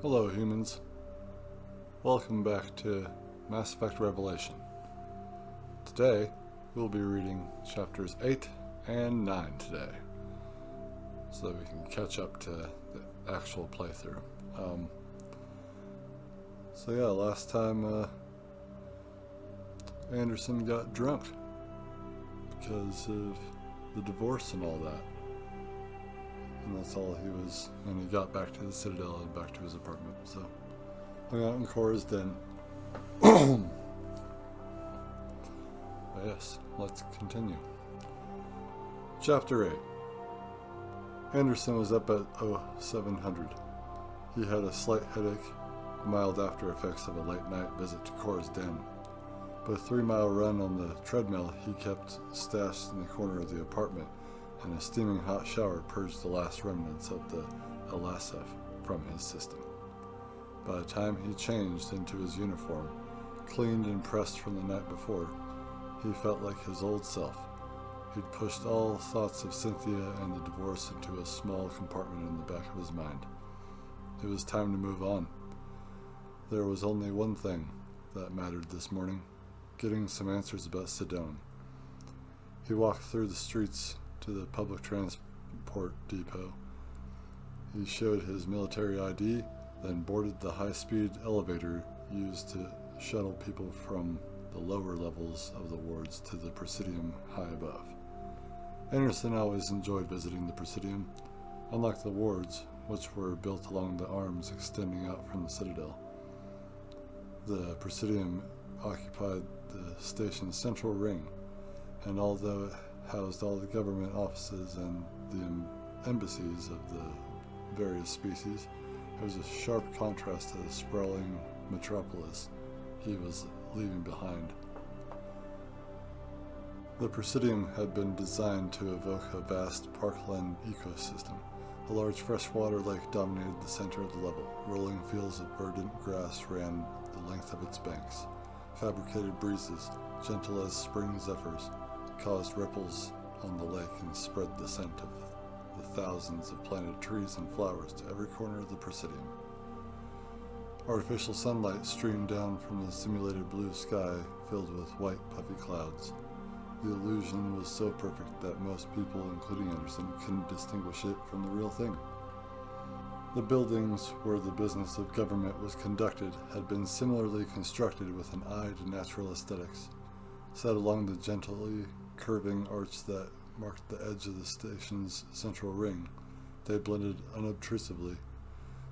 Hello humans, welcome back to Mass Effect Revelation. Today we'll be reading chapters 8 and 9 today, so that we can catch up to the actual playthrough. Last time Anderson got drunk because of the divorce and all that. And that's all he was when he got back to the Citadel and back to his apartment. So, hung out in Cora's den. Yes, let's continue. Chapter 8. Anderson was up at 0700. He had a slight headache, mild after effects of a late night visit to Cora's den. But a 3-mile run on the treadmill he kept stashed in the corner of the apartment, and a steaming hot shower purged the last remnants of the LSF from his system. By the time he changed into his uniform, cleaned and pressed from the night before, he felt like his old self. He'd pushed all thoughts of Cynthia and the divorce into a small compartment in the back of his mind. It was time to move on. There was only one thing that mattered this morning: getting some answers about Sedone. He walked through the streets to the public transport depot. He showed his military ID, then boarded the high-speed elevator used to shuttle people from the lower levels of the wards to the Presidium high above. Anderson always enjoyed visiting the Presidium. Unlike the wards, which were built along the arms extending out from the Citadel, the Presidium occupied the station's central ring, and although it housed all the government offices and the embassies of the various species, it was a sharp contrast to the sprawling metropolis he was leaving behind. The Presidium had been designed to evoke a vast parkland ecosystem. A large freshwater lake dominated the center of the level. Rolling fields of verdant grass ran the length of its banks. Fabricated breezes, gentle as spring zephyrs, caused ripples on the lake and spread the scent of the thousands of planted trees and flowers to every corner of the Presidium. Artificial sunlight streamed down from the simulated blue sky filled with white puffy clouds. The illusion was so perfect that most people, including Anderson, couldn't distinguish it from the real thing. The buildings where the business of government was conducted had been similarly constructed with an eye to natural aesthetics. Set along the gently curving arch that marked the edge of the station's central ring, they blended unobtrusively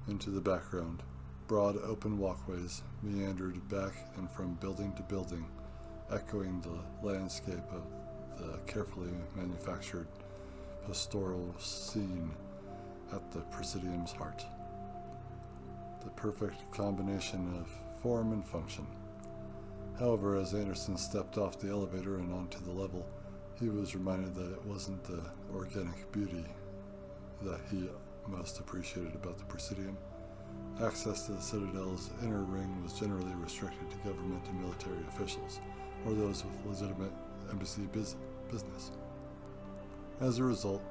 into the background. Broad open walkways meandered back and from building to building, echoing the landscape of the carefully manufactured pastoral scene at the Presidium's heart. The perfect combination of form and function. However, as Anderson stepped off the elevator and onto the level, he was reminded that it wasn't the organic beauty that he most appreciated about the Presidium. Access to the Citadel's inner ring was generally restricted to government and military officials, or those with legitimate embassy business. As a result,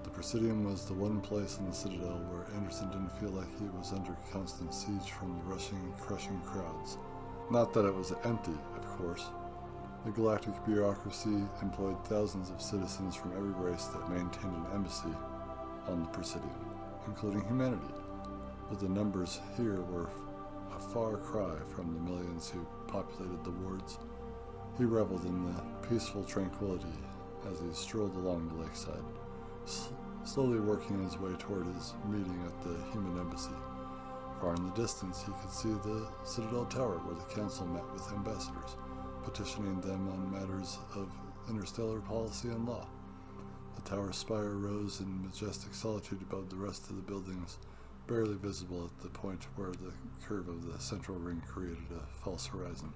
the Presidium was the one place in the Citadel where Anderson didn't feel like he was under constant siege from the rushing and crushing crowds. Not that it was empty, of course. The galactic bureaucracy employed thousands of citizens from every race that maintained an embassy on the Presidium, including humanity. But the numbers here were a far cry from the millions who populated the wards. He reveled in the peaceful tranquility as he strolled along the lakeside, slowly working his way toward his meeting at the human embassy. Far in the distance, he could see the Citadel Tower where the council met with ambassadors, petitioning them on matters of interstellar policy and law. The tower's spire rose in majestic solitude above the rest of the buildings, barely visible at the point where the curve of the central ring created a false horizon.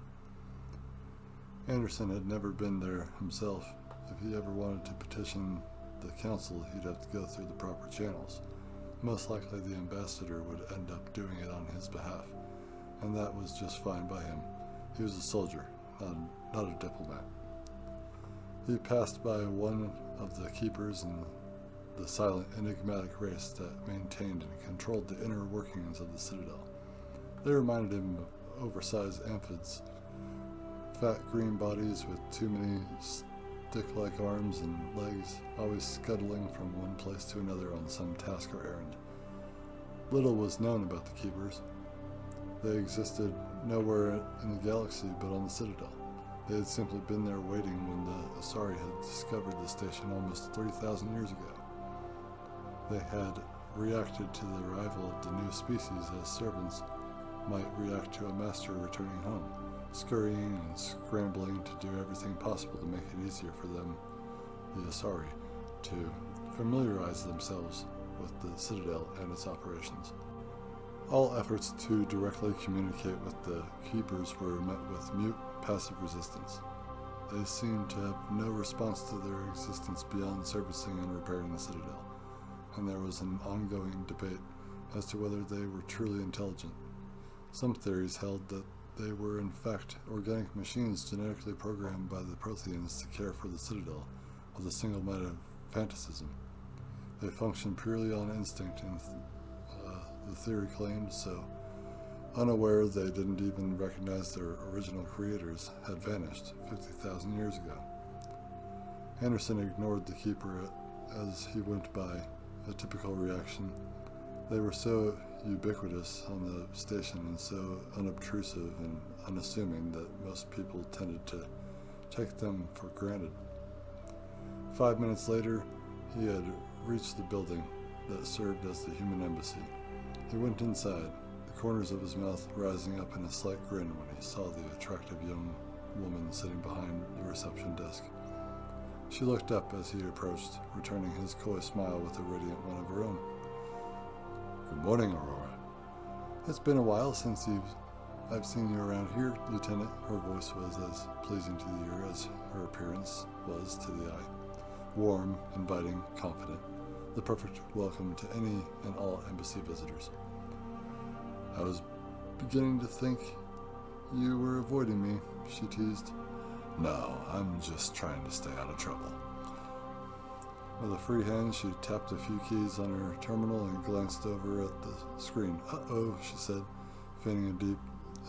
Anderson had never been there himself. If he ever wanted to petition the council, he'd have to go through the proper channels. Most likely the ambassador would end up doing it on his behalf, and that was just fine by him. He was a soldier, not a diplomat. He passed by one of the keepers and the silent, enigmatic race that maintained and controlled the inner workings of the Citadel. They reminded him of oversized amphibians, fat green bodies with too many stick-like arms and legs, always scuttling from one place to another on some task or errand. Little was known about the Keepers. They existed nowhere in the galaxy but on the Citadel. They had simply been there waiting when the Asari had discovered the station almost 30,000 years ago. They had reacted to the arrival of the new species as servants might react to a master returning home, scurrying and scrambling to do everything possible to make it easier for them, the Asari, to familiarize themselves with the Citadel and its operations. All efforts to directly communicate with the Keepers were met with mute, passive resistance. They seemed to have no response to their existence beyond servicing and repairing the Citadel, and there was an ongoing debate as to whether they were truly intelligent. Some theories held that they were in fact organic machines genetically programmed by the Protheans to care for the Citadel with a single-minded fanaticism. They functioned purely on instinct, and the theory claimed so. Unaware they didn't even recognize their original creators had vanished 50,000 years ago. Anderson ignored the Keeper as he went by, a typical reaction. They were so ubiquitous on the station and so unobtrusive and unassuming that most people tended to take them for granted. 5 minutes later, he had reached the building that served as the human embassy. He went inside, the corners of his mouth rising up in a slight grin when he saw the attractive young woman sitting behind the reception desk. She looked up as he approached, returning his coy smile with a radiant one of her own. "Good morning, Aurora. It's been a while since I've seen you around here, Lieutenant." Her voice was as pleasing to the ear as her appearance was to the eye. Warm, inviting, confident. The perfect welcome to any and all embassy visitors. "I was beginning to think you were avoiding me," she teased. "No, I'm just trying to stay out of trouble." With a free hand, she tapped a few keys on her terminal and glanced over at the screen. "Uh-oh," she said, feigning a deep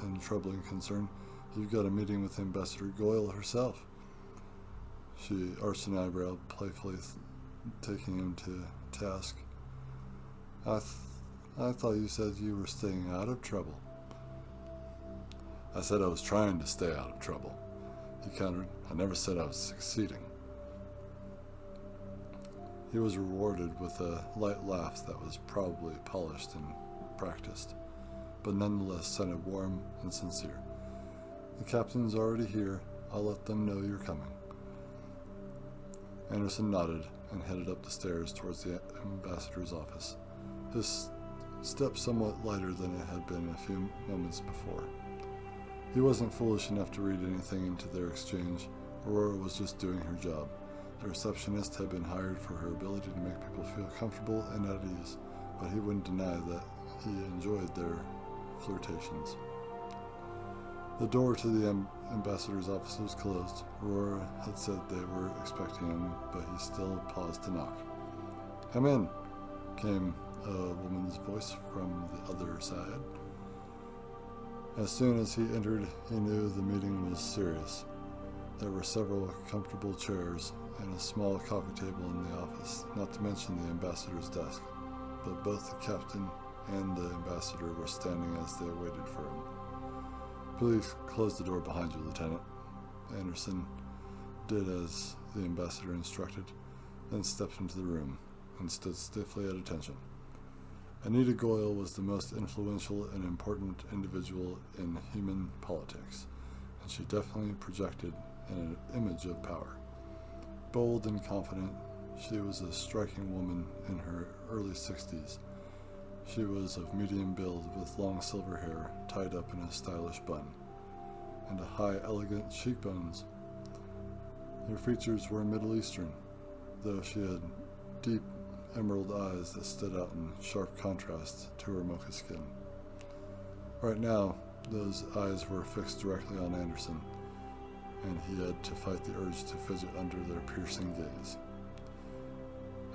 and troubling concern. "You've got a meeting with Ambassador Goyal herself." She arched an eyebrow, playfully taking him to task. I thought you said you were staying out of trouble." "I said I was trying to stay out of trouble," he countered. "I never said I was succeeding." He was rewarded with a light laugh that was probably polished and practiced, but nonetheless sounded warm and sincere. "The captain's already here. I'll let them know you're coming." Anderson nodded and headed up the stairs towards the ambassador's office, his step somewhat lighter than it had been a few moments before. He wasn't foolish enough to read anything into their exchange. Aurora was just doing her job. The receptionist had been hired for her ability to make people feel comfortable and at ease, but he wouldn't deny that he enjoyed their flirtations. The door to the ambassador's office was closed. Aurora had said they were expecting him, but he still paused to knock. "Come in," came a woman's voice from the other side. As soon as he entered, he knew the meeting was serious. There were several comfortable chairs and a small coffee table in the office, not to mention the ambassador's desk, but both the captain and the ambassador were standing as they waited for him. "Please close the door behind you, Lieutenant." Anderson did as the ambassador instructed, then stepped into the room and stood stiffly at attention. Anita Goyal was the most influential and important individual in human politics, and she definitely projected an image of power. Bold and confident, she was a striking woman in her early 60s. She was of medium build with long silver hair tied up in a stylish bun, and high, elegant cheekbones. Her features were Middle Eastern, though she had deep emerald eyes that stood out in sharp contrast to her mocha skin. Right now, those eyes were fixed directly on Anderson, and he had to fight the urge to fidget under their piercing gaze.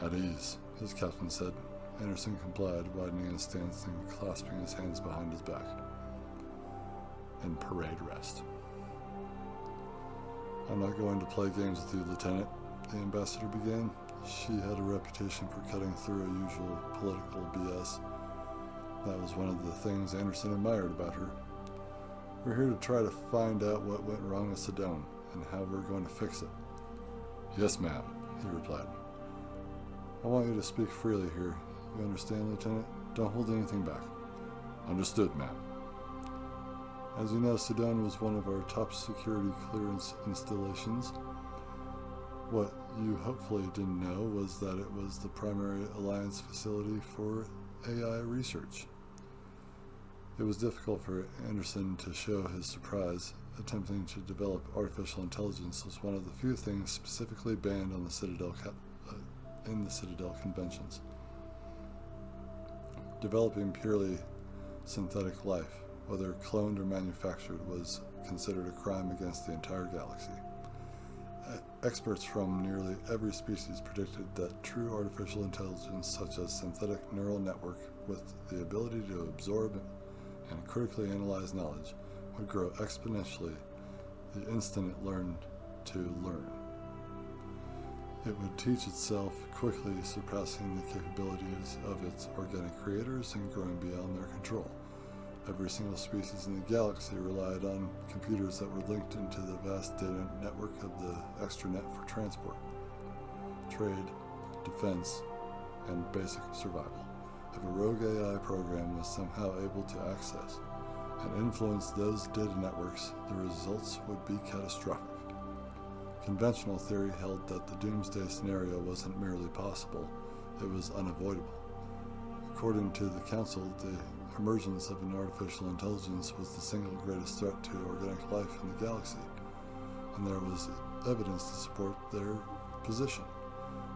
"At ease," his captain said. Anderson complied, widening his stance and clasping his hands behind his back. In parade rest. I'm not going to play games with you, Lieutenant, the ambassador began. She had a reputation for cutting through a usual political BS. That was one of the things Anderson admired about her. We're here to try to find out what went wrong with Sedone and how we're going to fix it. Yes, ma'am, he replied. I want you to speak freely here. You understand, Lieutenant? Don't hold anything back. Understood, ma'am. As you know, Sedone was one of our top security clearance installations. What you hopefully didn't know was that it was the primary Alliance facility for AI research. It was difficult for Anderson to show his surprise. Attempting to develop artificial intelligence was one of the few things specifically banned on the Citadel in the Citadel conventions. Developing purely synthetic life, whether cloned or manufactured, was considered a crime against the entire galaxy. Experts from nearly every species predicted that true artificial intelligence, such as synthetic neural network with the ability to absorb and critically analyze knowledge, would grow exponentially the instant it learned to learn. It would teach itself quickly, surpassing the capabilities of its organic creators and growing beyond their control. Every single species in the galaxy relied on computers that were linked into the vast data network of the extranet for transport, trade, defense, and basic survival. If a rogue AI program was somehow able to access and influence those data networks, the results would be catastrophic. Conventional theory held that the doomsday scenario wasn't merely possible, it was unavoidable. According to the Council, the emergence of an artificial intelligence was the single greatest threat to organic life in the galaxy, and there was evidence to support their position.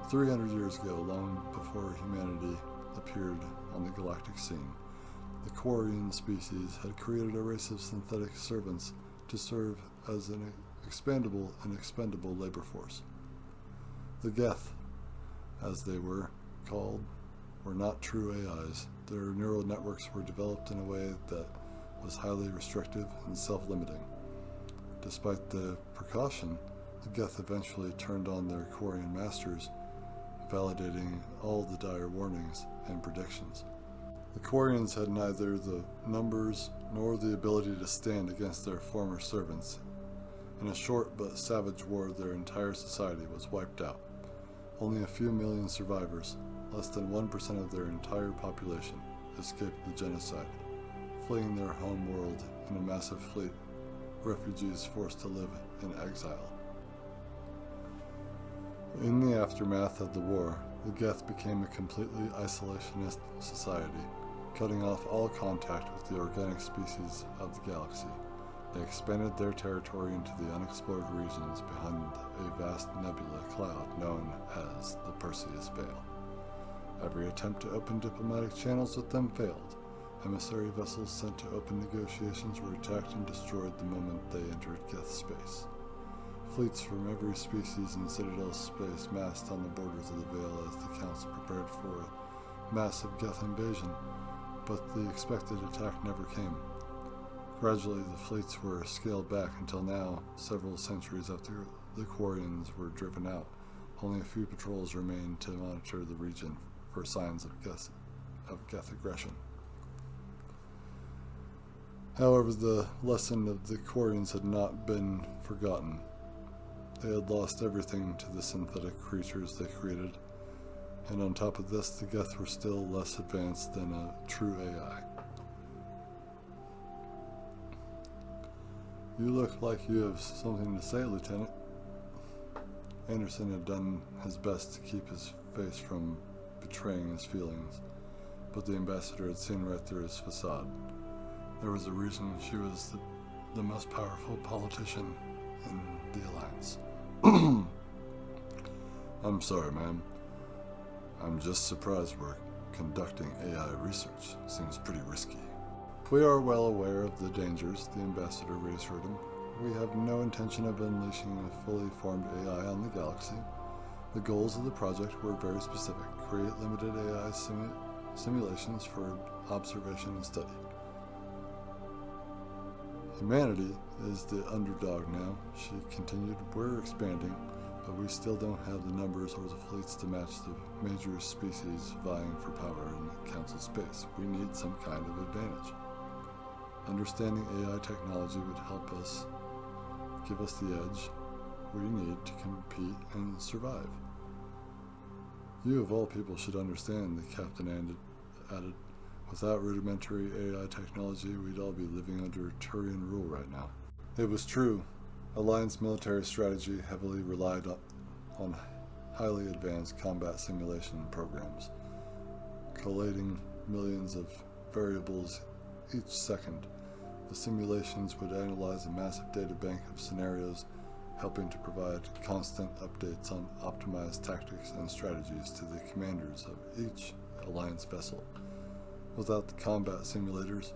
300 years ago, long before humanity appeared on the galactic scene, the Quarian species had created a race of synthetic servants to serve as an expandable and expendable labor force. The Geth, as they were called, were not true AIs. Their neural networks were developed in a way that was highly restrictive and self-limiting. Despite the precaution, the Geth eventually turned on their Quarian masters, validating all the dire warnings and predictions. The Quarians had neither the numbers nor the ability to stand against their former servants. In a short but savage war, their entire society was wiped out. Only a few million survivors, less than 1% of their entire population, escaped the genocide, fleeing their home world in a massive fleet, refugees forced to live in exile. In the aftermath of the war, the Geth became a completely isolationist society, cutting off all contact with the organic species of the galaxy. They expanded their territory into the unexplored regions behind a vast nebula cloud known as the Perseus Veil. Every attempt to open diplomatic channels with them failed. Emissary vessels sent to open negotiations were attacked and destroyed the moment they entered Geth space. Fleets from every species in Citadel space massed on the borders of the Veil as the Council prepared for a massive Geth invasion, but the expected attack never came. Gradually, the fleets were scaled back until now, several centuries after the Quarians were driven out. Only a few patrols remained to monitor the region for signs of Geth aggression. However, the lesson of the Quarians had not been forgotten. They had lost everything to the synthetic creatures they created, and on top of this, the Geth were still less advanced than a true AI. You look like you have something to say, Lieutenant. Anderson had done his best to keep his face from betraying his feelings, but the ambassador had seen right through his facade. There was a reason she was the most powerful politician in the Alliance. I'm sorry, ma'am. I'm just surprised we're conducting AI research. Seems pretty risky. We are well aware of the dangers, the ambassador reassured him. We have no intention of unleashing a fully formed AI on the galaxy. The goals of the project were very specific. create limited AI simulations for observation and study. Humanity is the underdog now, she continued. We're expanding, but we still don't have the numbers or the fleets to match the major species vying for power in the Council space. We need some kind of advantage. Understanding AI technology would help us, give us the edge we need to compete and survive. You of all people should understand, the captain added. Without rudimentary AI technology, we'd all be living under Turian rule right now. It was true. Alliance military strategy heavily relied on highly advanced combat simulation programs, collating millions of variables each second. The simulations would analyze a massive data bank of scenarios, helping to provide constant updates on optimized tactics and strategies to the commanders of each Alliance vessel. Without the combat simulators,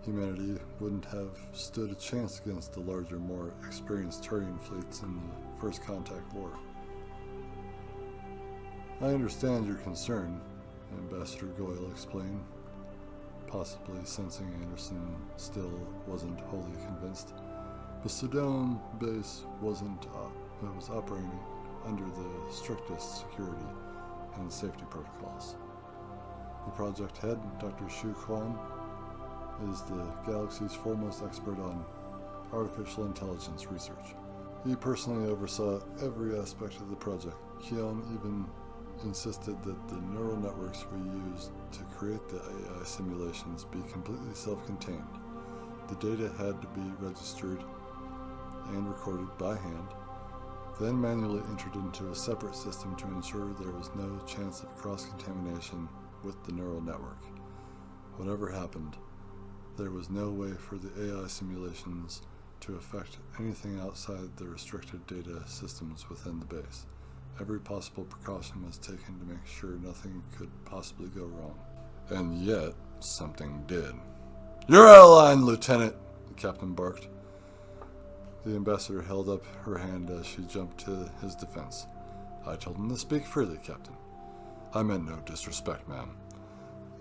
humanity wouldn't have stood a chance against the larger, more experienced Turian fleets in the First Contact War. I understand your concern, Ambassador Goyal explained, possibly sensing Anderson still wasn't wholly convinced. The Citadel base was operating under the strictest security and safety protocols. The project head, Dr. Shu Quan, is the galaxy's foremost expert on artificial intelligence research. He personally oversaw every aspect of the project. Kion even insisted that the neural networks we used to create the AI simulations be completely self-contained. The data had to be registered and recorded by hand, then manually entered into a separate system to ensure there was no chance of cross-contamination with the neural network. Whatever happened, there was no way for the AI simulations to affect anything outside the restricted data systems within the base. Every possible precaution was taken to make sure nothing could possibly go wrong. And yet, something did. "You're out of line, Lieutenant!" the captain barked. The ambassador held up her hand as she jumped to his defense. "I told him to speak freely, Captain. I meant no disrespect, ma'am,"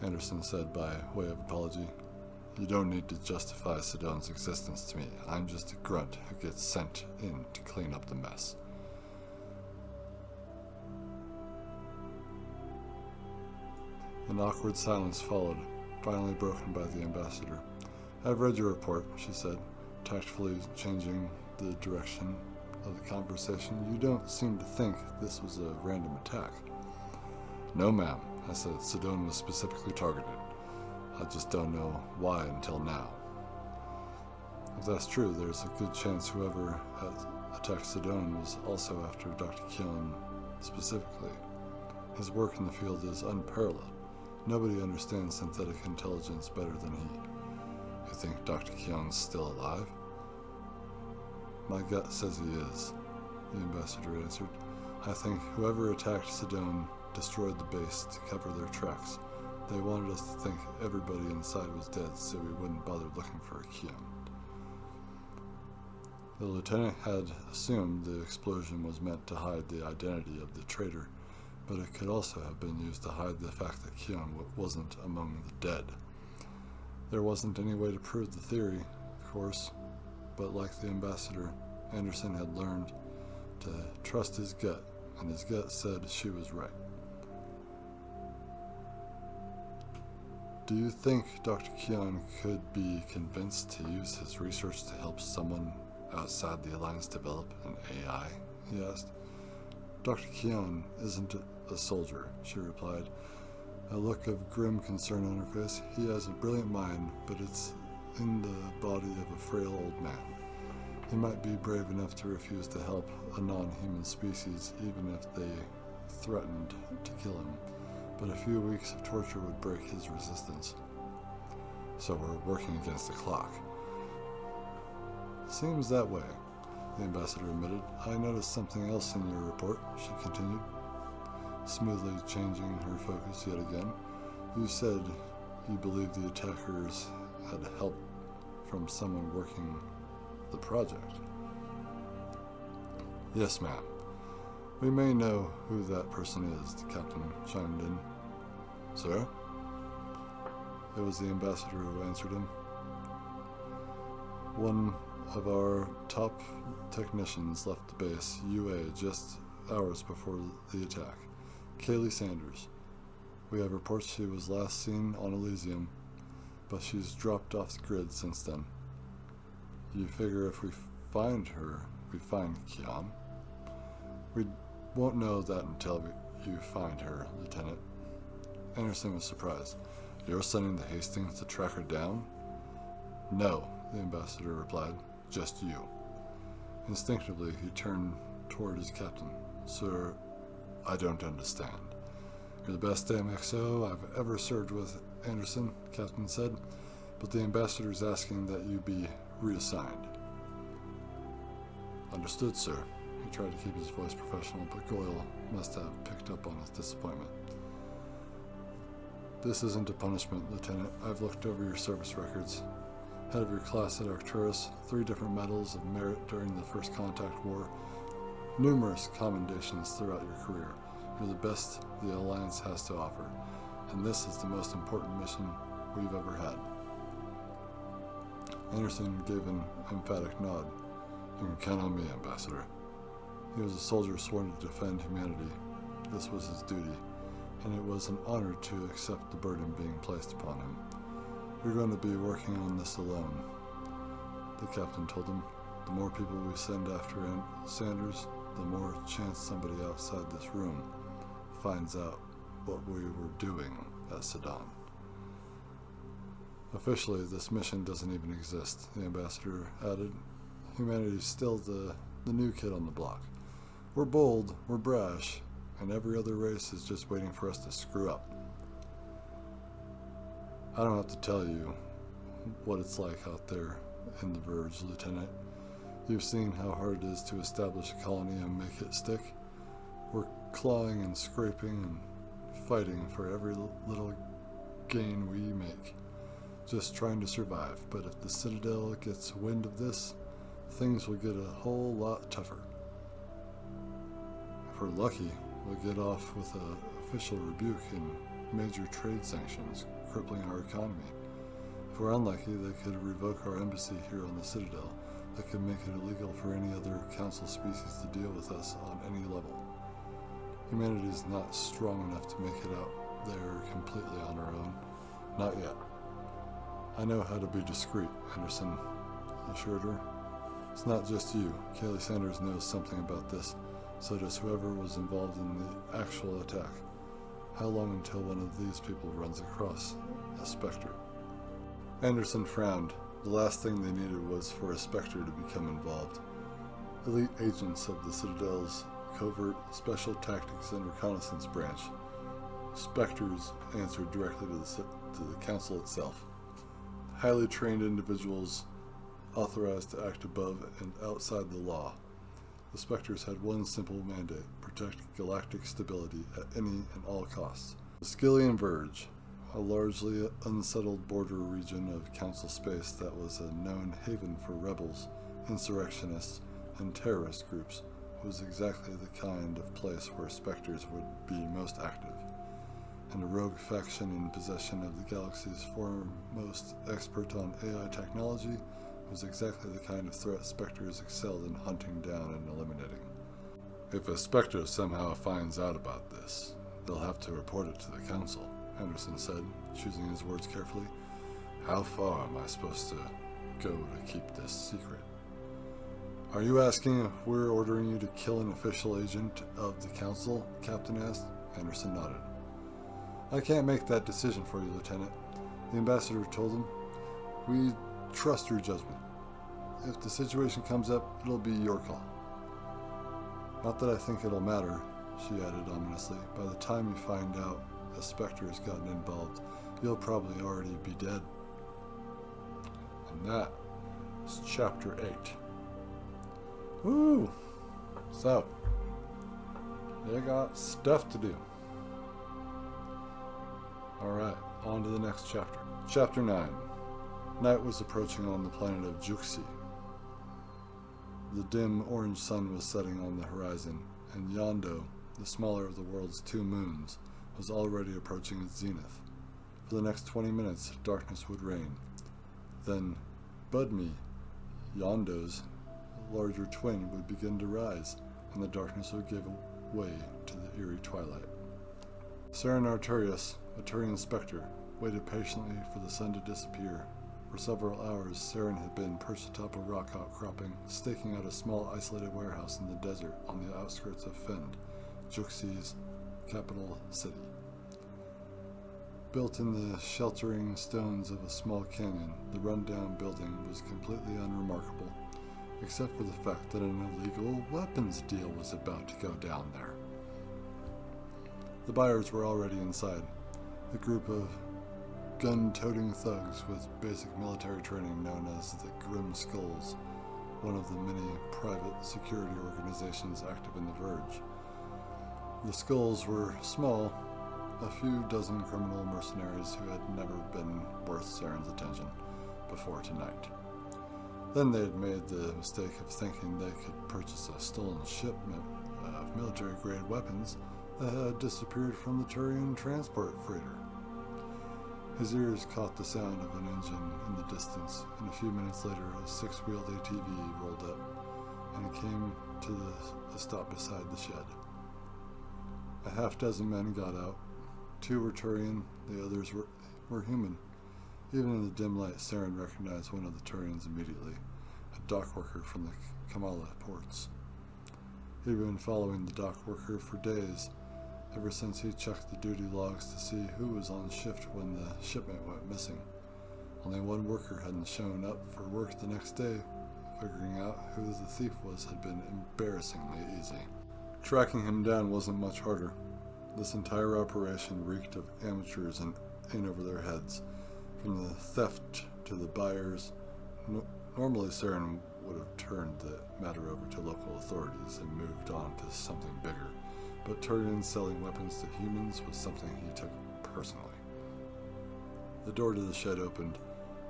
Anderson said by way of apology. "You don't need to justify Sidon's existence to me. I'm just a grunt who gets sent in to clean up the mess." An awkward silence followed, finally broken by the ambassador. "I've read your report," she said, tactfully changing the direction of the conversation. "You don't seem to think this was a random attack." "No, ma'am," I said. "Sidon was specifically targeted. I just don't know why until now." If that's true, there's a good chance whoever had attacked Sidon was also after Dr. Keelan specifically. His work in the field is unparalleled. Nobody understands synthetic intelligence better than he. You think Dr. Keelan's still alive? "My gut says he is," the ambassador answered. "I think whoever attacked Sidon destroyed the base to cover their tracks. They wanted us to think everybody inside was dead so we wouldn't bother looking for a Keon." The lieutenant had assumed the explosion was meant to hide the identity of the traitor, but it could also have been used to hide the fact that Keon wasn't among the dead. There wasn't any way to prove the theory, of course, but like the ambassador, Anderson had learned to trust his gut, and his gut said she was right. "Do you think Dr. Keon could be convinced to use his research to help someone outside the Alliance develop an AI?" he asked. "Dr. Keon isn't a soldier," she replied, a look of grim concern on her face. "He has a brilliant mind, but it's in the body of a frail old man. He might be brave enough to refuse to help a non-human species even if they threatened to kill him, but a few weeks of torture would break his resistance. So we're working against the clock." "Seems that way," the ambassador admitted. "I noticed something else in your report," she continued, smoothly changing her focus yet again. "You said you believed the attackers had help from someone working the project." "Yes, ma'am. We may know who that person is, the captain chimed in. Sir? It was the ambassador who answered him. One of our top technicians left the base, UA, just hours before the attack. Kaylee Sanders. We have reports she was last seen on Elysium, but she's dropped off the grid since then. You figure if we find her, we find Kian. We won't know that until you find her, Lieutenant. Anderson was surprised. You're sending the Hastings to track her down? No, the ambassador replied. Just you. Instinctively, he turned toward his captain. Sir, I don't understand. You're the best damn XO I've ever served with, Anderson, the captain said, but the ambassador's asking that you be reassigned. Understood, sir. He tried to keep his voice professional, but Goyal must have picked up on his disappointment. This isn't a punishment, Lieutenant. I've looked over your service records. Head of your class at Arcturus, 3 different medals of merit during the First Contact War, numerous commendations throughout your career. You're the best the Alliance has to offer, and this is the most important mission we've ever had. Anderson gave an emphatic nod. You can count on me, Ambassador. He was a soldier sworn to defend humanity. This was his duty, and it was an honor to accept the burden being placed upon him. You're going to be working on this alone, the captain told him. The more people we send after Sanders, the more chance somebody outside this room finds out what we were doing at Sedan. Officially, this mission doesn't even exist, the ambassador added. Humanity's still the new kid on the block. We're bold, we're brash, and every other race is just waiting for us to screw up. I don't have to tell you what it's like out there in the Verge, Lieutenant. You've seen how hard it is to establish a colony and make it stick. We're clawing and scraping and fighting for every little gain we make, just trying to survive. But if the Citadel gets wind of this, things will get a whole lot tougher. If we're lucky, we'll get off with an official rebuke and major trade sanctions, crippling our economy. If we're unlucky, they could revoke our embassy here on the Citadel. That could make it illegal for any other council species to deal with us on any level. Humanity is not strong enough to make it out there completely on our own. Not yet. I know how to be discreet, Anderson assured her. It's not just you. Kaylee Sanders knows something about this. So does whoever was involved in the actual attack. How long until one of these people runs across a Spectre? Anderson frowned. The last thing they needed was for a Spectre to become involved. Elite agents of the Citadel's Covert Special Tactics and Reconnaissance Branch. Spectres answered directly to the Council itself. Highly trained individuals authorized to act above and outside the law. The Spectres had one simple mandate: protect galactic stability at any and all costs. The Skyllian Verge, a largely unsettled border region of Council space that was a known haven for rebels, insurrectionists, and terrorist groups, was exactly the kind of place where Spectres would be most active. And a rogue faction in possession of the galaxy's foremost expert on AI technology was exactly the kind of threat Spectres excelled in hunting down and eliminating. If a Spectre somehow finds out about this, they'll have to report it to the Council, Henderson said, choosing his words carefully. How far am I supposed to go to keep this secret? Are you asking if we're ordering you to kill an official agent of the Council? The captain asked. Henderson nodded. I can't make that decision for you, Lieutenant. The ambassador told him. We trust your judgment. If the situation comes up, it'll be your call. Not that I think it'll matter, she added ominously. By the time you find out a Spectre has gotten involved, you'll probably already be dead. And that is Chapter 8. Woo! So, they got stuff to do. Alright, on to the next chapter. Chapter 9. Night was approaching on the planet of Juxi. The dim orange sun was setting on the horizon, and Yondo, the smaller of the world's two moons, was already approaching its zenith. For the next 20 minutes, darkness would reign. Then, Budme, Yondo's larger twin, would begin to rise, and the darkness would give way to the eerie twilight. Saren Arturius, a Turian spectre, waited patiently for the sun to disappear. For several hours, Saren had been perched atop a rock outcropping, staking out a small isolated warehouse in the desert on the outskirts of Fend, Juxi's capital city. Built in the sheltering stones of a small canyon, the rundown building was completely unremarkable, except for the fact that an illegal weapons deal was about to go down there. The buyers were already inside, a group of gun-toting thugs with basic military training known as the Grim Skulls, one of the many private security organizations active in the Verge. The Skulls were small, a few dozen criminal mercenaries who had never been worth Saren's attention before tonight. Then they had made the mistake of thinking they could purchase a stolen shipment of military-grade weapons that had disappeared from the Turian transport freighter. His ears caught the sound of an engine in the distance, and a few minutes later a six-wheeled ATV rolled up, and it came to a stop beside the shed. A half-dozen men got out. Two were Turian, the others were human. Even in the dim light, Saren recognized one of the Turians immediately, a dock worker from the Kamala ports. He'd been following the dock worker for days, ever since he checked the duty logs to see who was on shift when the shipment went missing. Only one worker hadn't shown up for work the next day. Figuring out who the thief was had been embarrassingly easy. Tracking him down wasn't much harder. This entire operation reeked of amateurs and in over their heads. From the theft to the buyers, normally Saren would have turned the matter over to local authorities and moved on to something bigger, but Turians selling weapons to humans was something he took personally. The door to the shed opened,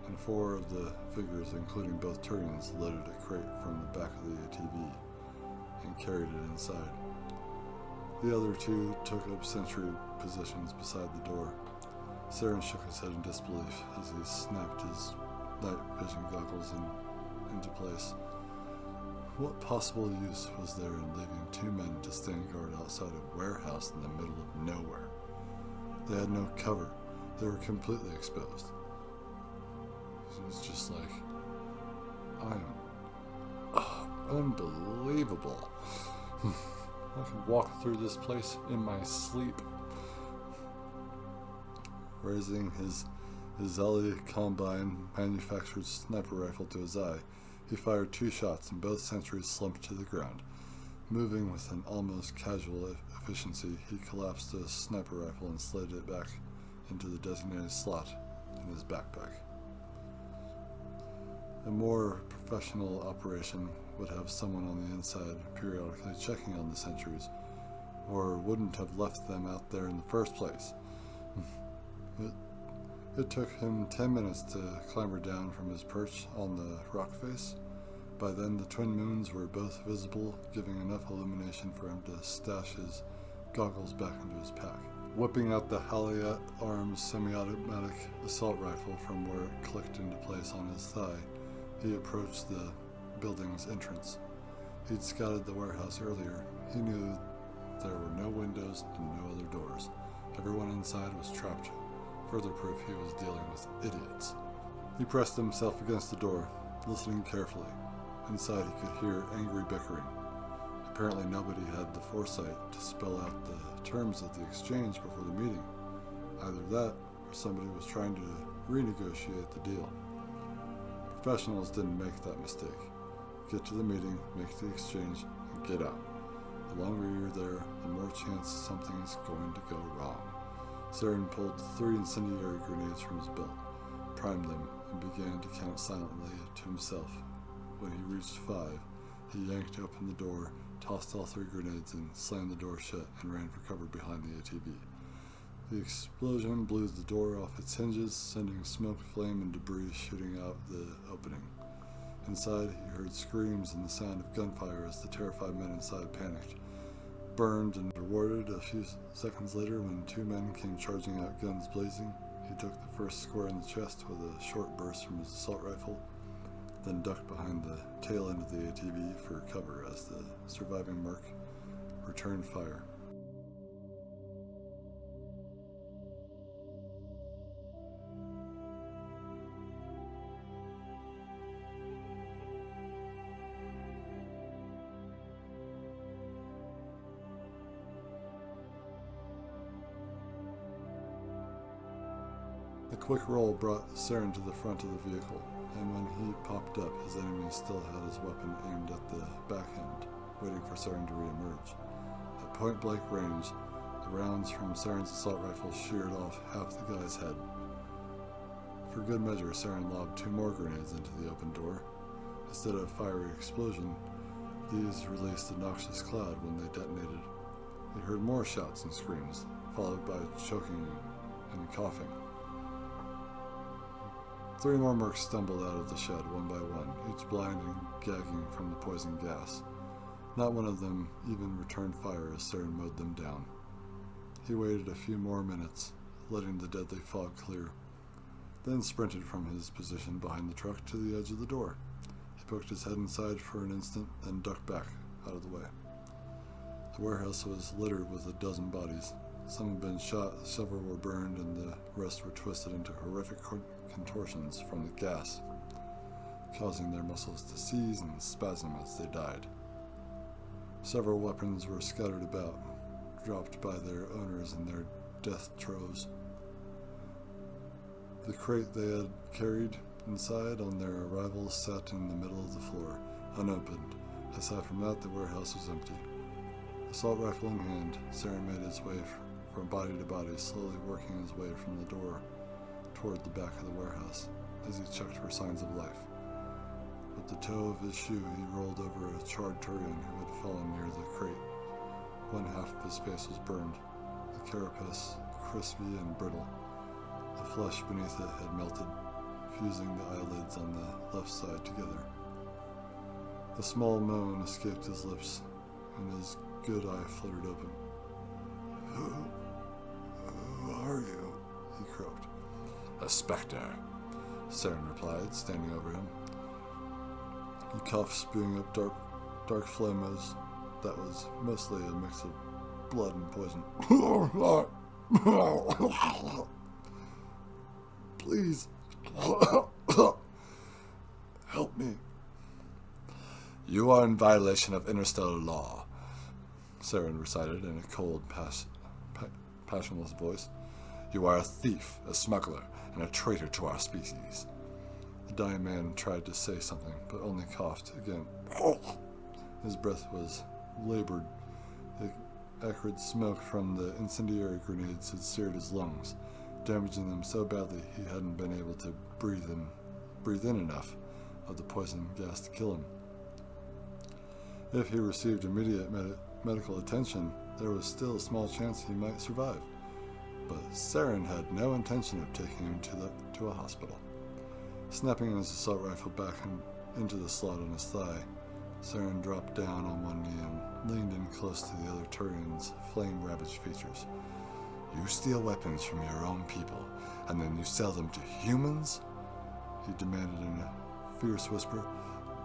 and four of the figures, including both Turians, loaded a crate from the back of the ATV and carried it inside. The other two took up sentry positions beside the door. Saren shook his head in disbelief as he snapped his night vision goggles into place. What possible use was there in leaving two men to stand guard outside a warehouse in the middle of nowhere? They had no cover. They were completely exposed. It was just like, unbelievable. I can walk through this place in my sleep. Raising his Zali Combine manufactured sniper rifle to his eye, he fired two shots and both sentries slumped to the ground. Moving with an almost casual efficiency, he collapsed a sniper rifle and slid it back into the designated slot in his backpack. A more professional operation would have someone on the inside periodically checking on the sentries, or wouldn't have left them out there in the first place. It took him 10 minutes to clamber down from his perch on the rock face. By then the twin moons were both visible, giving enough illumination for him to stash his goggles back into his pack. Whipping out the Haliat Arms semi-automatic assault rifle from where it clicked into place on his thigh, he approached the building's entrance. He'd scouted the warehouse earlier. He knew there were no windows and no other doors. Everyone inside was trapped. Further proof he was dealing with idiots. He pressed himself against the door, listening carefully. Inside he could hear angry bickering. Apparently nobody had the foresight to spell out the terms of the exchange before the meeting. Either that, or somebody was trying to renegotiate the deal. Professionals didn't make that mistake. Get to the meeting, make the exchange, and get out. The longer you're there, the more chance something's going to go wrong. Saren pulled 3 incendiary grenades from his belt, primed them, and began to count silently to himself. When he reached 5, he yanked open the door, tossed all 3 grenades in, slammed the door shut, and ran for cover behind the ATV. The explosion blew the door off its hinges, sending smoke, flame, and debris shooting out the opening. Inside, he heard screams and the sound of gunfire as the terrified men inside panicked. burned and rewarded. A few seconds later, when two men came charging out, guns blazing, he took the first square in the chest with a short burst from his assault rifle, then ducked behind the tail end of the ATV for cover as the surviving merc returned fire. A quick roll brought Saren to the front of the vehicle, and when he popped up, his enemy still had his weapon aimed at the back end, waiting for Saren to re-emerge. At point-blank range, the rounds from Saren's assault rifle sheared off half the guy's head. For good measure, Saren lobbed two more grenades into the open door. Instead of a fiery explosion, these released a noxious cloud when they detonated. He heard more shouts and screams, followed by choking and coughing. Three more mercs stumbled out of the shed one by one, each blind and gagging from the poison gas. Not one of them even returned fire as Saren mowed them down. He waited a few more minutes, letting the deadly fog clear, then sprinted from his position behind the truck to the edge of the door. He poked his head inside for an instant, then ducked back out of the way. The warehouse was littered with a dozen bodies. Some had been shot, several were burned, and the rest were twisted into horrific contortions from the gas, causing their muscles to seize and spasm as they died. Several weapons were scattered about, dropped by their owners in their death throes. The crate they had carried inside on their arrival sat in the middle of the floor, unopened. Aside from that, the warehouse was empty. Assault rifle in hand, Saren made his way from body to body, slowly working his way from the door toward the back of the warehouse as he checked for signs of life. With the toe of his shoe, he rolled over a charred Turian who had fallen near the crate. One half of his face was burned, the carapace crispy and brittle. The flesh beneath it had melted, fusing the eyelids on the left side together. A small moan escaped his lips, and his good eye fluttered open. Who are you? He croaked. A spectre, Saren replied, standing over him. He coughed, spewing up dark phlegm that was mostly a mix of blood and poison. Please, help me. You are in violation of interstellar law, Saren recited in a cold, passionless voice. You are a thief, a smuggler, and a traitor to our species. The dying man tried to say something, but only coughed again. His breath was labored. The acrid smoke from the incendiary grenades had seared his lungs, damaging them so badly he hadn't been able to breathe in enough of the poison gas to kill him. If he received immediate medical attention, there was still a small chance he might survive. But Saren had no intention of taking him to a hospital. Snapping his assault rifle back into the slot on his thigh, Saren dropped down on one knee and leaned in close to the other Turian's flame-ravaged features. You steal weapons from your own people, and then you sell them to humans? He demanded in a fierce whisper.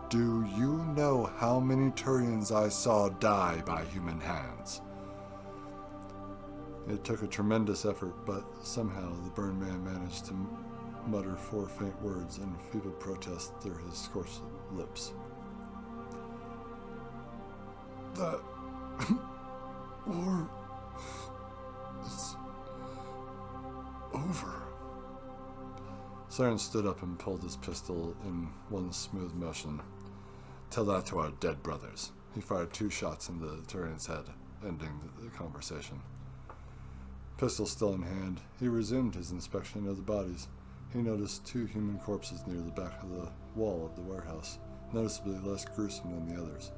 Do you know how many Turians I saw die by human hands? It took a tremendous effort, but somehow the burned man managed to mutter four faint words in futile protest through his scorched lips. That war is over. Saren stood up and pulled his pistol in one smooth motion. Tell that to our dead brothers. He fired 2 shots into the Turian's head, ending the conversation. Pistol still in hand, he resumed his inspection of the bodies. He noticed 2 human corpses near the back of the wall of the warehouse, noticeably less gruesome than the others.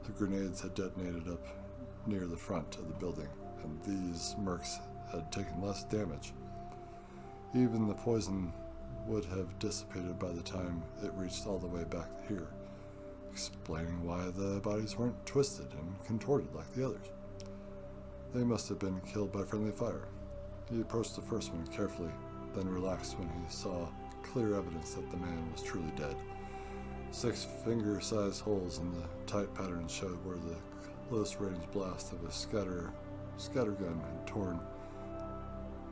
The grenades had detonated up near the front of the building, and these mercs had taken less damage. Even the poison would have dissipated by the time it reached all the way back here, explaining why the bodies weren't twisted and contorted like the others. They must have been killed by friendly fire. He approached the first one carefully, then relaxed when he saw clear evidence that the man was truly dead. 6 finger-sized holes in the tight pattern showed where the close-range blast of a scatter gun had torn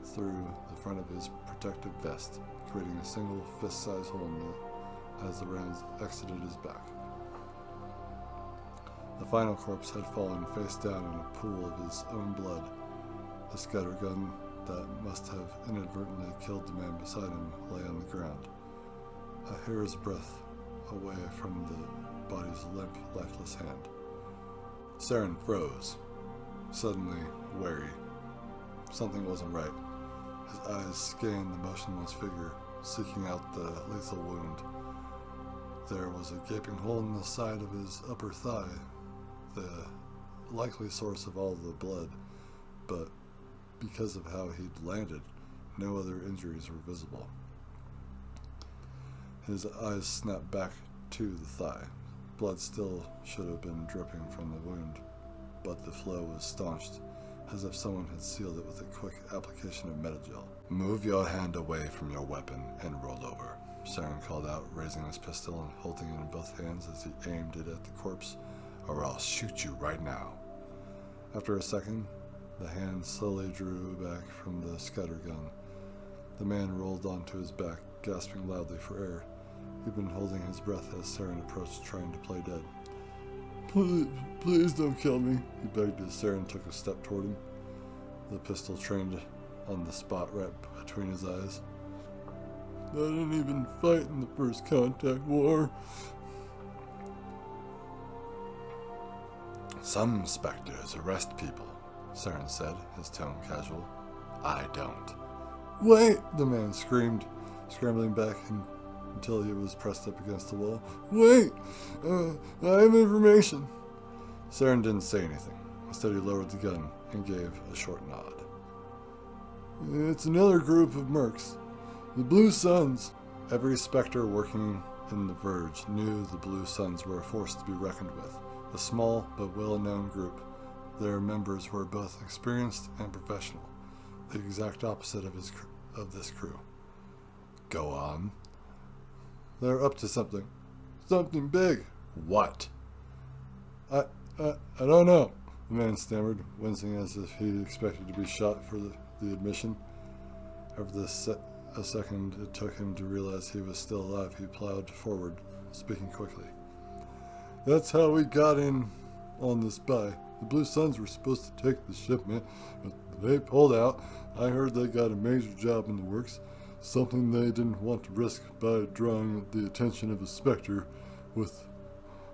through the front of his protective vest, creating a single fist-sized hole as the rounds exited his back. The final corpse had fallen face down in a pool of his own blood. The scatter gun that must have inadvertently killed the man beside him lay on the ground, a hair's breadth away from the body's limp, lifeless hand. Saren froze, suddenly wary. Something wasn't right. His eyes scanned the motionless figure, seeking out the lethal wound. There was a gaping hole in the side of his upper thigh, the likely source of all the blood, but because of how he'd landed, no other injuries were visible. His eyes snapped back to the thigh. Blood still should have been dripping from the wound, but the flow was staunched, as if someone had sealed it with a quick application of Metagel. "Move your hand away from your weapon and roll over," Saren called out, raising his pistol and holding it in both hands as he aimed it at the corpse, "or I'll shoot you right now." After a second, the hand slowly drew back from the scattergun. The man rolled onto his back, gasping loudly for air. He'd been holding his breath as Saren approached, trying to play dead. Please don't kill me," he begged as Saren took a step toward him. The pistol trained on the spot right between his eyes. "I didn't even fight in the First Contact War." "Some specters arrest people," Saren said, his tone casual. "I don't." "Wait!" the man screamed, scrambling back until he was pressed up against the wall. "Wait! I have information." Saren didn't say anything. Instead, he lowered the gun and gave a short nod. "It's another group of mercs. The Blue Suns." Every specter working in the Verge knew the Blue Suns were a force to be reckoned with. A small but well-known group. Their members were both experienced and professional, the exact opposite of this crew. "Go on." "They're up to something. Something big." "What?" I don't know," the man stammered, wincing as if he expected to be shot for the admission. After a second it took him to realize he was still alive, he plowed forward, speaking quickly. "That's how we got in on this buy. The Blue Suns were supposed to take the shipment, but they pulled out. I heard they got a major job in the works, something they didn't want to risk by drawing the attention of a Spectre with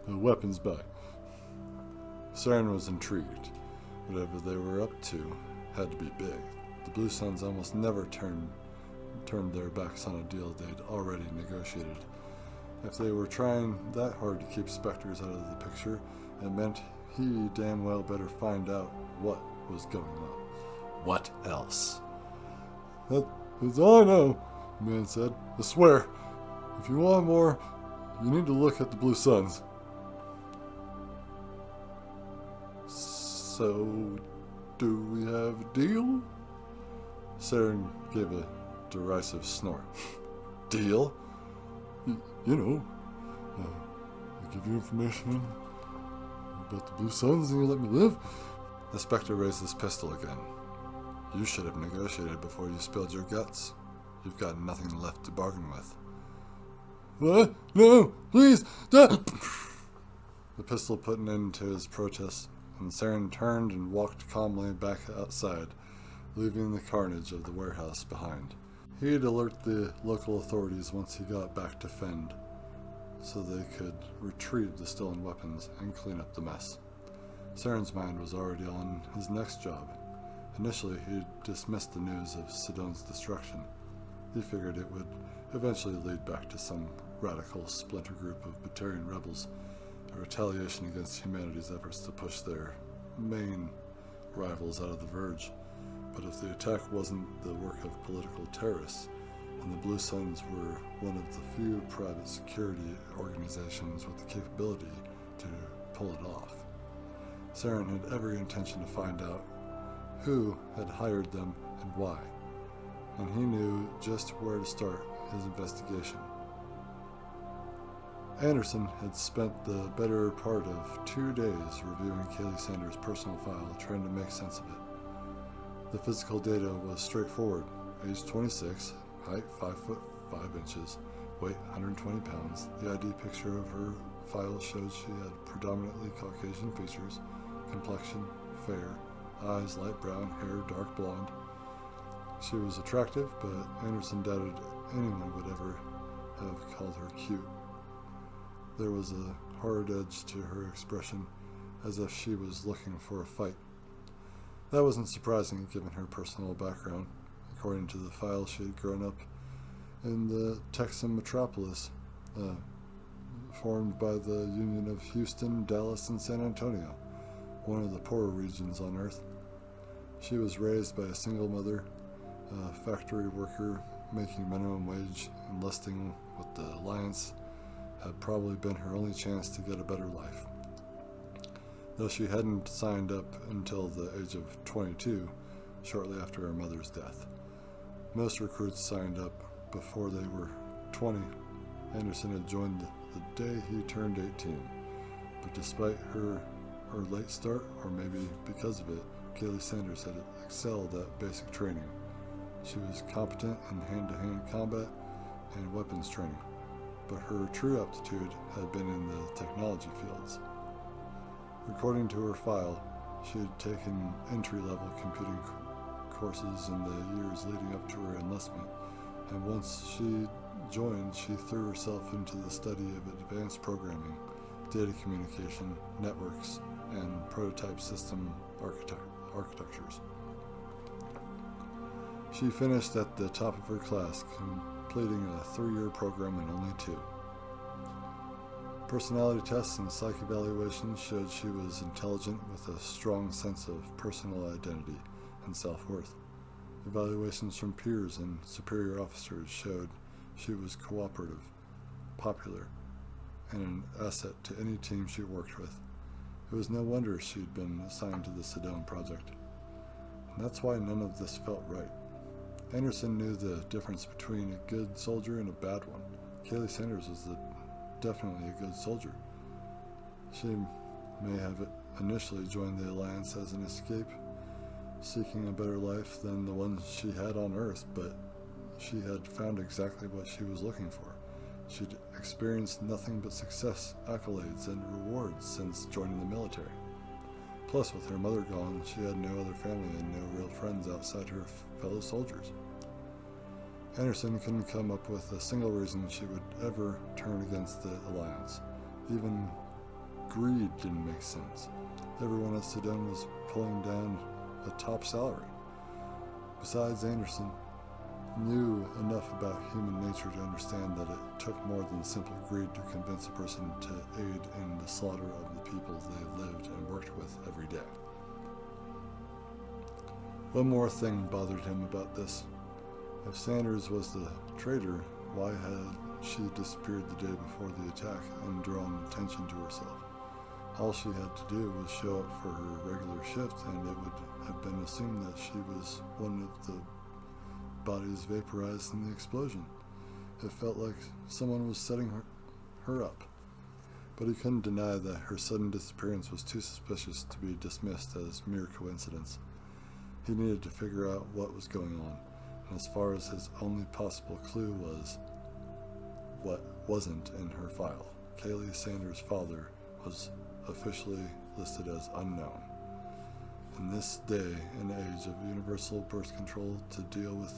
a weapons buy." Saren was intrigued. Whatever they were up to had to be big. The Blue Suns almost never turned their backs on a deal they'd already negotiated. If they were trying that hard to keep Spectres out of the picture, it meant he damn well better find out what was going on. What else? "That's all I know," the man said. "I swear, if you want more, you need to look at the Blue Suns." "So, do we have a deal?" Saren gave a derisive snort. "Deal?" You know, I give you information about the Blue Suns and you let me live." The Spectre raised his pistol again. "You should have negotiated before you spilled your guts. You've got nothing left to bargain with." "What? No, please, stop!" The pistol put an end to his protest, and Saren turned and walked calmly back outside, leaving the carnage of the warehouse behind. He'd alert the local authorities once he got back to Fend, so they could retrieve the stolen weapons and clean up the mess. Saren's mind was already on his next job. Initially, he dismissed the news of Sidon's destruction. He figured it would eventually lead back to some radical splinter group of Batarian rebels, a retaliation against humanity's efforts to push their main rivals out of the Verge. But if the attack wasn't the work of political terrorists, and the Blue Suns were one of the few private security organizations with the capability to pull it off, Saren had every intention to find out who had hired them and why, and he knew just where to start his investigation. Anderson had spent the better part of 2 days reviewing Kaylee Sanders' personal file, trying to make sense of it. The physical data was straightforward. Age 26, height 5 foot 5 inches, weight 120 pounds. The ID picture of her file showed she had predominantly Caucasian features, complexion fair, eyes light brown, hair dark blonde. She was attractive, but Anderson doubted anyone would ever have called her cute. There was a hard edge to her expression, as if she was looking for a fight. That wasn't surprising given her personal background. According to the file, she had grown up in the Texan metropolis, formed by the union of Houston, Dallas, and San Antonio, one of the poorer regions on Earth. She was raised by a single mother, a factory worker making minimum wage. Enlisting with the Alliance had probably been her only chance to get a better life. Though she hadn't signed up until the age of 22, shortly after her mother's death. Most recruits signed up before they were 20. Anderson had joined the day he turned 18. But despite her late start, or maybe because of it, Kaylee Sanders had excelled at basic training. She was competent in hand-to-hand combat and weapons training, but her true aptitude had been in the technology fields. According to her file, she had taken entry-level computing courses in the years leading up to her enlistment, and once she joined, she threw herself into the study of advanced programming, data communication, networks, and prototype system architectures. She finished at the top of her class, completing a 3-year program in only 2. Personality tests and psych evaluations showed she was intelligent with a strong sense of personal identity and self-worth. Evaluations from peers and superior officers showed she was cooperative, popular, and an asset to any team she worked with. It was no wonder she'd been assigned to the Citadel project. And that's why none of this felt right. Anderson knew the difference between a good soldier and a bad one. Kaylee Sanders was definitely a good soldier. She may have initially joined the Alliance as an escape, seeking a better life than the one she had on Earth, but she had found exactly what she was looking for. She'd experienced nothing but success, accolades, and rewards since joining the military. Plus, with her mother gone, she had no other family and no real friends outside her fellow soldiers. Anderson couldn't come up with a single reason she would ever turn against the Alliance. Even greed didn't make sense. Everyone at Citadel was pulling down a top salary. Besides, Anderson knew enough about human nature to understand that it took more than simple greed to convince a person to aid in the slaughter of the people they lived and worked with every day. One more thing bothered him about this. If Sanders was the traitor, why had she disappeared the day before the attack and drawn attention to herself? All she had to do was show up for her regular shift, and it would have been assumed that she was one of the bodies vaporized in the explosion. It felt like someone was setting her up. But he couldn't deny that her sudden disappearance was too suspicious to be dismissed as mere coincidence. He needed to figure out what was going on, and as far as his only possible clue was what wasn't in her file. Kaylee Sanders' father was officially listed as unknown. In this day and age of universal birth control to deal with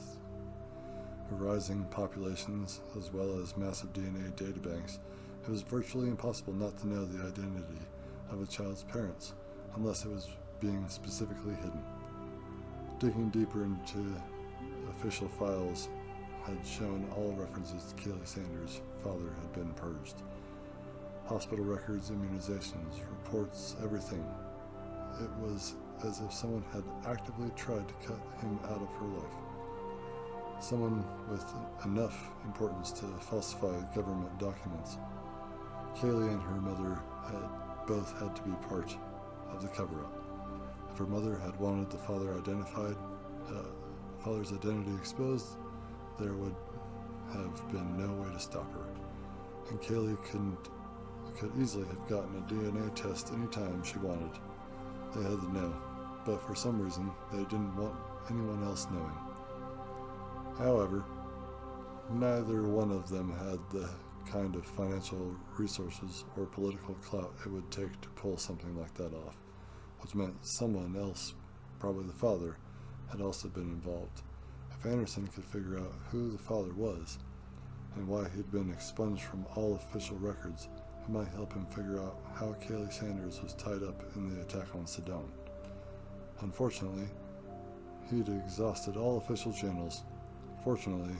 rising populations as well as massive DNA databanks, it was virtually impossible not to know the identity of a child's parents, unless it was being specifically hidden. Digging deeper into official files had shown all references to Kaylee Sanders' father had been purged. Hospital records, immunizations, reports, everything. It was as if someone had actively tried to cut him out of her life. Someone with enough importance to falsify government documents. Kaylee and her mother had both had to be part of the cover-up. If her mother had wanted the father's identity exposed, there would have been no way to stop her. And Kaylee could easily have gotten a DNA test anytime she wanted. They had to know, but for some reason, they didn't want anyone else knowing. However, neither one of them had the kind of financial resources or political clout it would take to pull something like that off, which meant someone else, probably the father, had also been involved. If Anderson could figure out who the father was, and why he'd been expunged from all official records, it might help him figure out how Kaylee Sanders was tied up in the attack on Sedone. Unfortunately, he'd exhausted all official channels. Fortunately,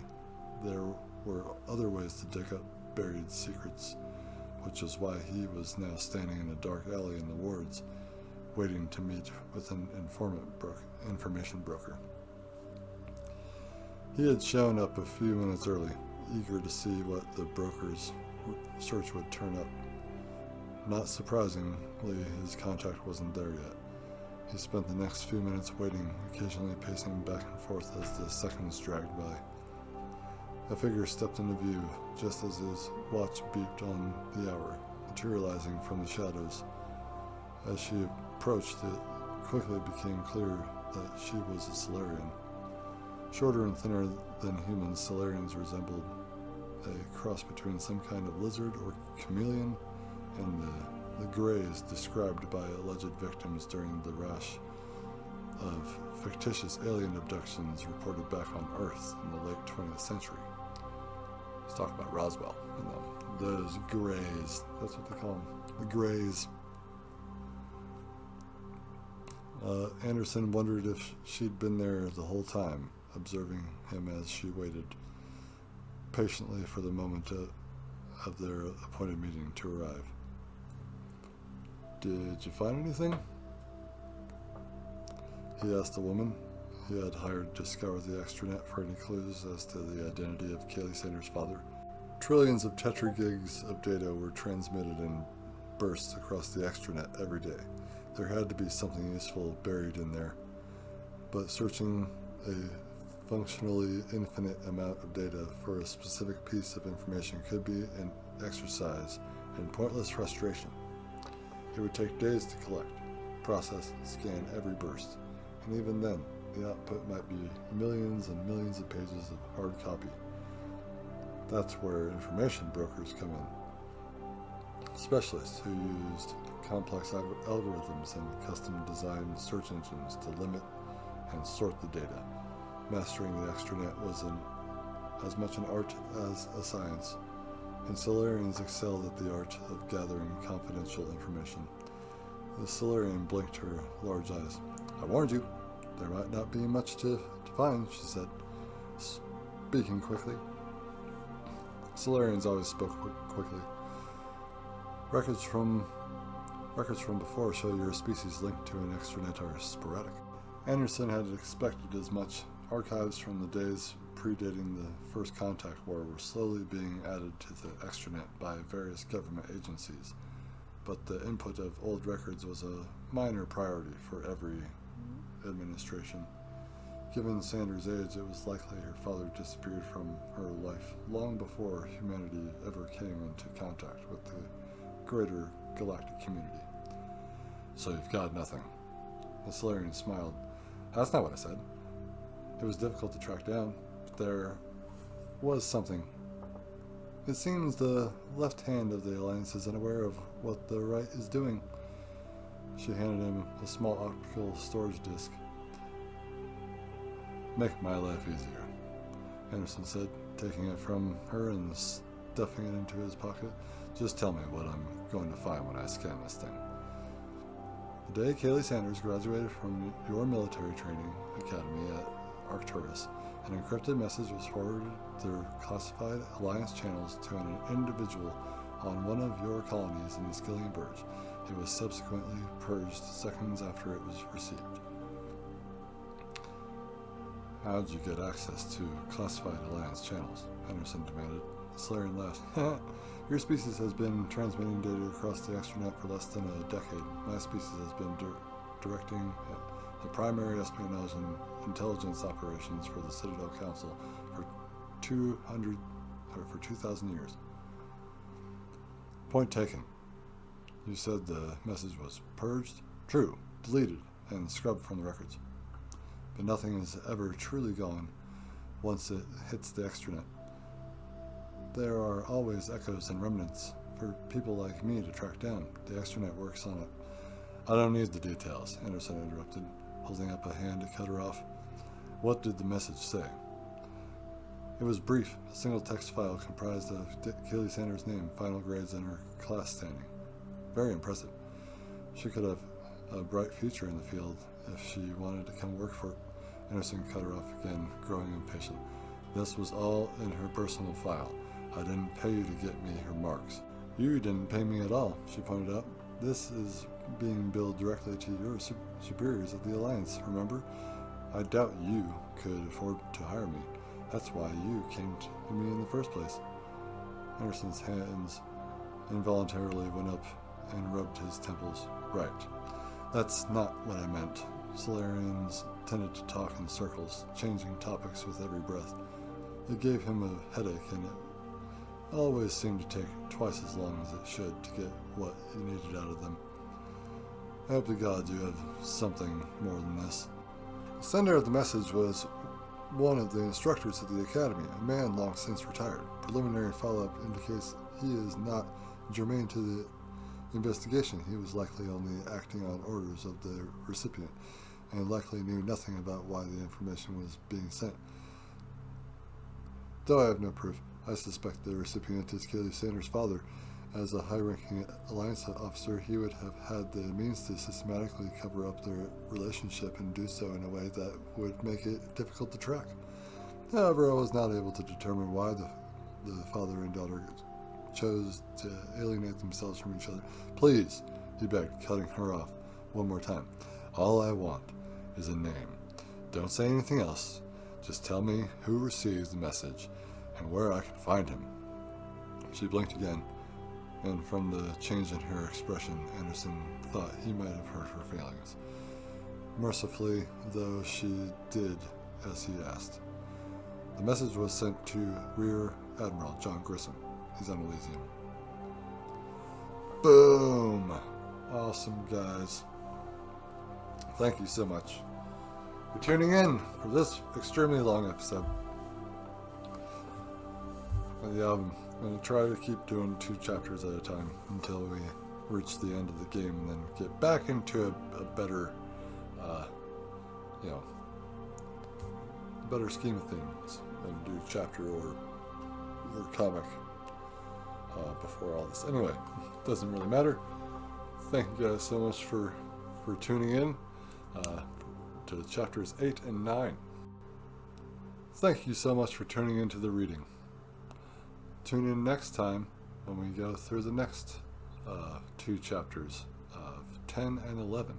there were other ways to dig up buried secrets, which is why he was now standing in a dark alley in the wards, waiting to meet with an information broker. He had shown up a few minutes early, eager to see what the broker's search would turn up. Not surprisingly, his contact wasn't there yet. He spent the next few minutes waiting, occasionally pacing back and forth as the seconds dragged by. A figure stepped into view just as his watch beeped on the hour, materializing from the shadows. As she approached, it quickly became clear that she was a Solarian. Shorter and thinner than humans, Solarians resembled a cross between some kind of lizard or chameleon and the greys described by alleged victims during the rash of fictitious alien abductions reported back on Earth in the late 20th century. Let's talk about Roswell. Those greys, that's what they call them, the greys. Anderson wondered if she'd been there the whole time, observing him as she waited patiently for the moment of their appointed meeting to arrive. "Did you find anything?" he asked the woman he had hired to scour the extranet for any clues as to the identity of Kaylee Sanders' father. Trillions of tetragigs of data were transmitted in bursts across the extranet every day. There had to be something useful buried in there, but searching a functionally infinite amount of data for a specific piece of information could be an exercise in pointless frustration. It would take days to collect, process, scan every burst, and even then, the output might be millions and millions of pages of hard copy. That's where information brokers come in. Specialists who used complex algorithms and custom-designed search engines to limit and sort the data. Mastering the extranet was as much an art as a science, and Solarians excelled at the art of gathering confidential information. The Solarian blinked her large eyes. "I warned you, there might not be much to find," she said, speaking quickly. Solarians always spoke quickly. Records from before show your species linked to an extranet are sporadic. Anderson had expected as much. Archives from the days predating the First Contact War were slowly being added to the extranet by various government agencies, but the input of old records was a minor priority for every administration. Given Sanders' age, it was likely her father disappeared from her life long before humanity ever came into contact with the greater galactic community. "So you've got nothing?" The Solarian smiled. "That's not what I said. It was difficult to track down, but there was something. It seems the left hand of the Alliance is unaware of what the right is doing." She handed him a small optical storage disk. "Make my life easier," Anderson said, taking it from her and stuffing it into his pocket. "Just tell me what I'm going to find when I scan this thing." "The day Kaylee Sanders graduated from your military training academy at Arcturus, an encrypted message was forwarded through classified Alliance channels to an individual on one of your colonies in the Skillian Burge. It was subsequently purged seconds after it was received." "How did you get access to classified Alliance channels?" Anderson demanded. Solarian laughed. "Your species has been transmitting data across the extranet for less than a decade. My species has been directing the primary espionage and intelligence operations for the Citadel Council for 2,000 years. Point taken. You said the message was purged? True. Deleted and scrubbed from the records. But nothing is ever truly gone once it hits the extranet. There are always echoes and remnants for people like me to track down. The extranet works on it. I don't need the details, Anderson interrupted, holding up a hand to cut her off. What did the message say? It was brief, a single text file comprised of Kaylee Sanders' name, final grades, and her class standing. Very impressive. She could have a bright future in the field if she wanted to come work for it. Anderson cut her off again, growing impatient. This was all in her personal file. I didn't pay you to get me her marks. You didn't pay me at all, she pointed out. This is being billed directly to your superiors at the Alliance, remember? I doubt you could afford to hire me. That's why you came to me in the first place. Anderson's hands involuntarily went up and rubbed his temples. Right. That's not what I meant. Solarians tended to talk in circles, changing topics with every breath. It gave him a headache, and it always seemed to take twice as long as it should to get what he needed out of them. I hope to God you have something more than this. The sender of the message was one of the instructors at the academy, a man long since retired. Preliminary follow-up indicates he is not germane to the investigation. He was likely only acting on orders of the recipient, and likely knew nothing about why the information was being sent. Though I have no proof, I suspect the recipient is Kaylee Sanders' father. As a high-ranking Alliance officer, he would have had the means to systematically cover up their relationship and do so in a way that would make it difficult to track. However, I was not able to determine why the father and daughter chose to alienate themselves from each other. Please, he begged, cutting her off one more time. All I want is a name. Don't say anything else. Just tell me who receives the message and where I can find him. She blinked again, and from the change in her expression, Anderson thought he might have hurt her feelings. Mercifully, though, she did as he asked. The message was sent to Rear Admiral John Grissom. He's on Elysium. Boom! Awesome, guys. Thank you so much for tuning in for this extremely long episode. I'm going to try to keep doing 2 chapters at a time until we reach the end of the game, and then get back into a better, better scheme of things, and do chapter or comic before all this. Anyway, doesn't really matter. Thank you guys so much for tuning in to chapters 8 and 9. Thank you so much for tuning into the reading. Tune in next time when we go through the next 2 chapters of 10 and 11.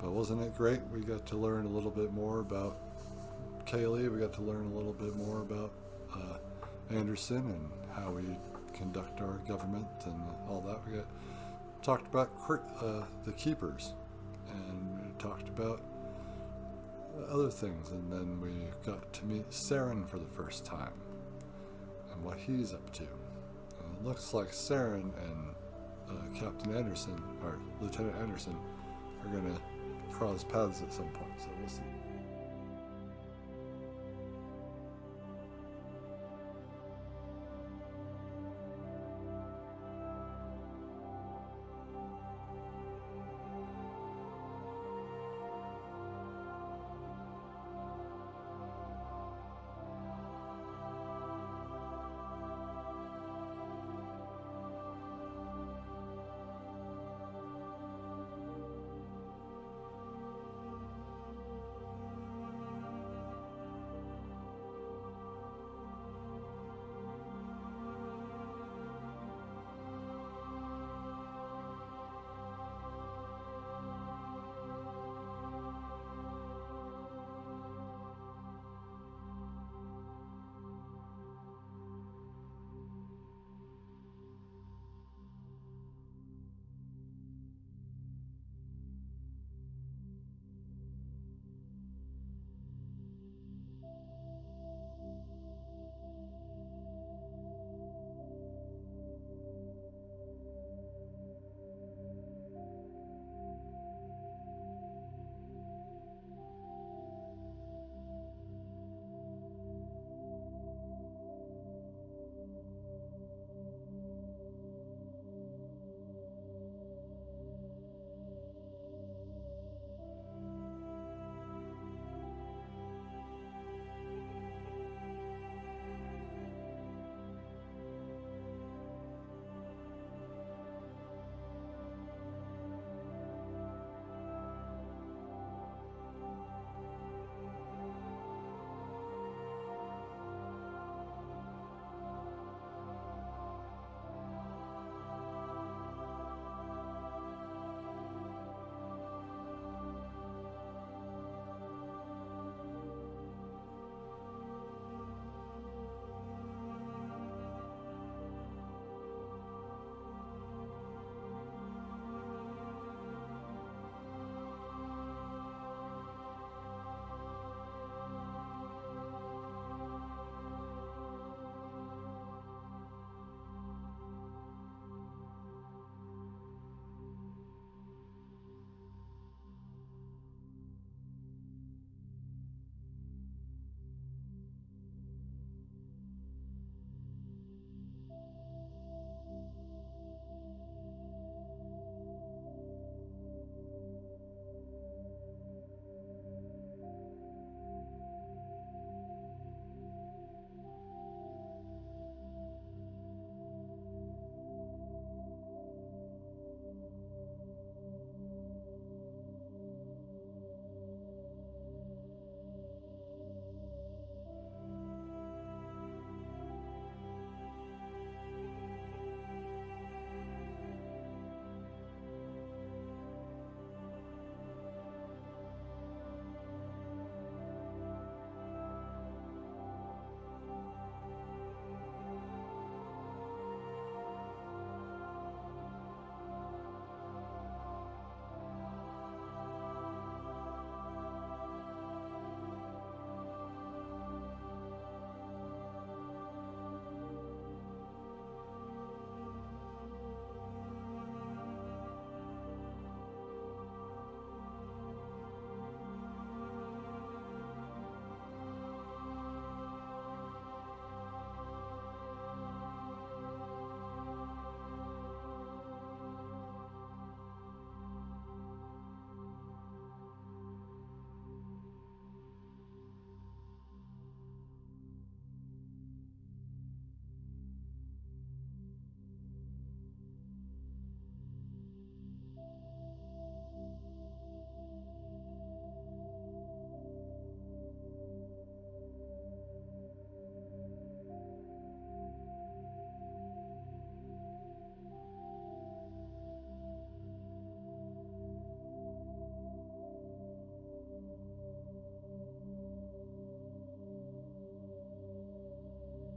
But wasn't it great? We got to learn a little bit more about Kaylee. We got to learn a little bit more about Anderson and how we conduct our government and all that. We talked about the Keepers, and we talked about other things, and then we got to meet Saren for the first time and what he's up to. And it looks like Saren and Captain Anderson, or Lieutenant Anderson, are going to cross paths at some point, so we'll see.